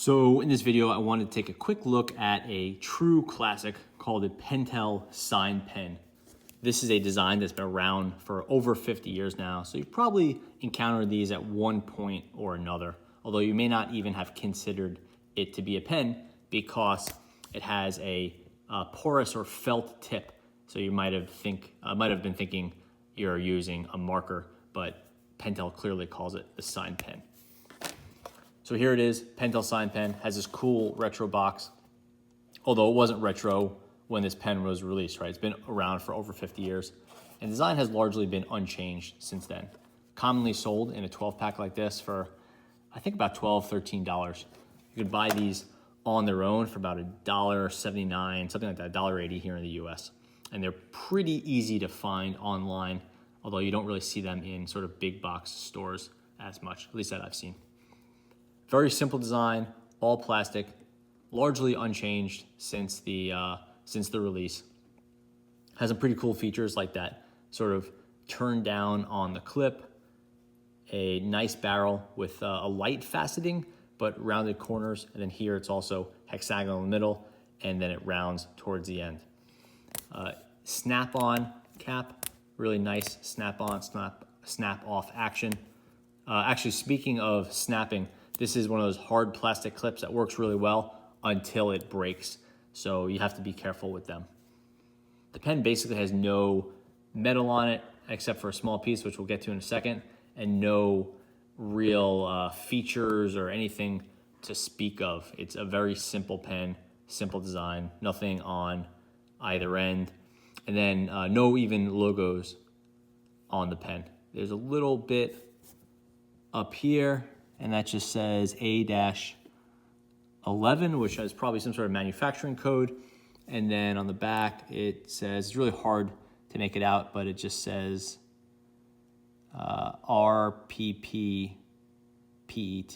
So in this video, I wanted to take a quick look at a true classic called a Pentel sign pen. This is a design that's been around for over 50 years now, so you've probably encountered these at one point or another, although you may not even have considered it to be a pen because it has a porous or felt tip. So you might have been thinking you're using a marker, but Pentel clearly calls it a sign pen. So here it is, Pentel sign pen, has this cool retro box, although it wasn't retro when this pen was released, right? It's been around for over 50 years, and design has largely been unchanged since then. Commonly sold in a 12-pack like this for, I think, about $12, $13. You could buy these on their own for about $1.79, something like that, $1.80 here in the US. And they're pretty easy to find online, although you don't really see them in sort of big box stores as much, at least that I've seen. Very simple design, all plastic, largely unchanged since the release. Has some pretty cool features like that sort of turn down on the clip, a nice barrel with a light faceting, but rounded corners. And then here it's also hexagonal in the middle, and then it rounds towards the end. Snap-on cap, really nice snap-on, snap-off action. Actually, speaking of snapping, this is one of those hard plastic clips that works really well until it breaks. So you have to be careful with them. The pen basically has no metal on it, except for a small piece, which we'll get to in a second, and no real features or anything to speak of. It's a very simple pen, simple design, nothing on either end, and then no even logos on the pen. There's a little bit up here, and that just says A-11, which is probably some sort of manufacturing code. And then on the back, it says, it's really hard to make it out, but it just says RPP PET.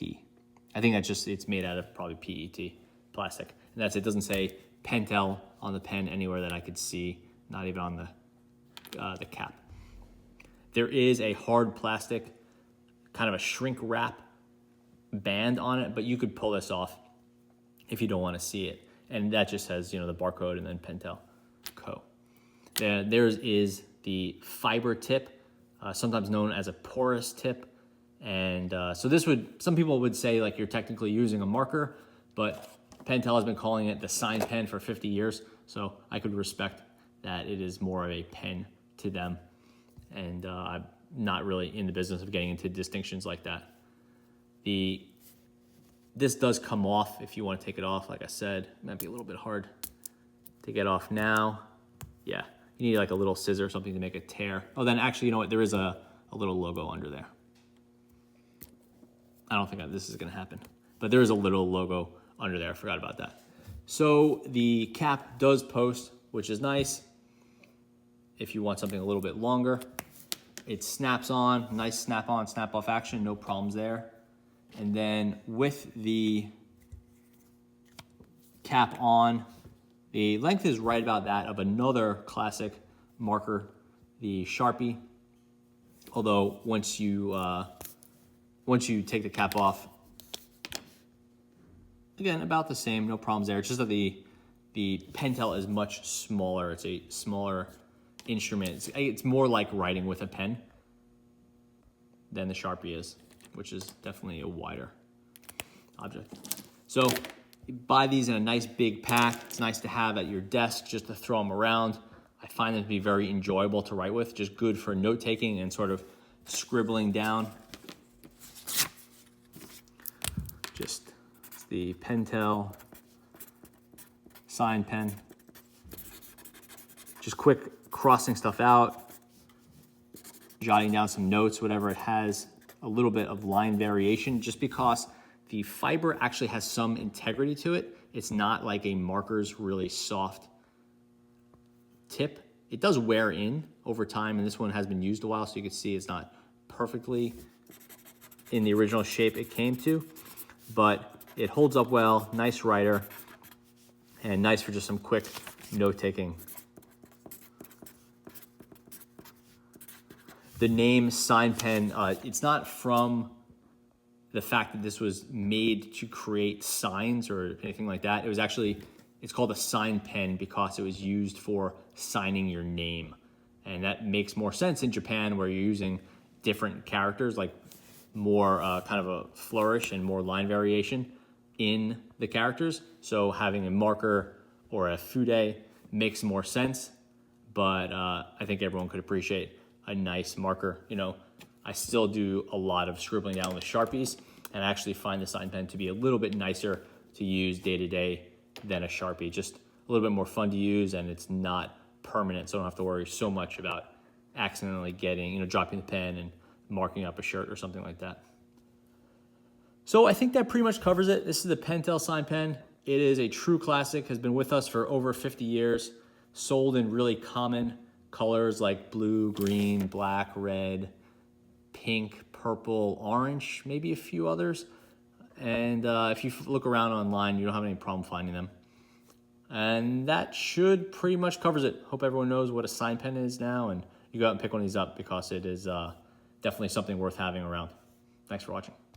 I think that's just, it's made out of probably PET, plastic. And that's it. It doesn't say Pentel on the pen anywhere that I could see, not even on the cap. There is a hard plastic, kind of a shrink wrap band on it, but you could pull this off if you don't want to see it. And that just has, the barcode and then Pentel Co. Theirs is the fiber tip, sometimes known as a porous tip. And so this some people would say like you're technically using a marker, but Pentel has been calling it the sign pen for 50 years. So I could respect that it is more of a pen to them. And I'm not really in the business of getting into distinctions like that. This does come off if you want to take it off. Like I said, it might be a little bit hard to get off now. Yeah, you need like a little scissor or something to make a tear. Oh, then actually, you know what? There is a little logo under there. I don't think this is going to happen, but there is a little logo under there. I forgot about that. So the cap does post, which is nice. If you want something a little bit longer, it snaps on, nice snap-on, snap-off action, no problems there. And then with the cap on, the length is right about that of another classic marker, the Sharpie. Although once you take the cap off, again, about the same, no problems there. It's just that the Pentel is much smaller. It's a smaller instrument. It's more like writing with a pen than the Sharpie is, which is definitely a wider object. So you buy these in a nice big pack. It's nice to have at your desk just to throw them around. I find them to be very enjoyable to write with, just good for note-taking and sort of scribbling down. It's the Pentel sign pen. Just quick crossing stuff out, jotting down some notes, whatever it has. A little bit of line variation just because the fiber actually has some integrity to it. It's not like a marker's really soft tip. It does wear in over time, and this one has been used a while, so you can see it's not perfectly in the original shape it came to, but it holds up well, nice writer, and nice for just some quick note-taking. The name sign pen, it's not from the fact that this was made to create signs or anything like that. It's called a sign pen because it was used for signing your name. And that makes more sense in Japan, where you're using different characters, like more kind of a flourish and more line variation in the characters. So having a marker or a fude makes more sense, but I think everyone could appreciate a nice marker. You know, I still do a lot of scribbling down with Sharpies, and I actually find the sign pen to be a little bit nicer to use day to day than a Sharpie. Just a little bit more fun to use, and it's not permanent, so I don't have to worry so much about accidentally dropping the pen and marking up a shirt or something like that. So I think that pretty much covers it. This is the Pentel sign pen. It is a true classic, has been with us for over 50 years, sold in really common colors like blue, green, black, red, pink, purple, orange, maybe a few others. And if you look around online, you don't have any problem finding them. And that should pretty much covers it. Hope everyone knows what a sign pen is now, and you go out and pick one of these up because it is definitely something worth having around. Thanks for watching.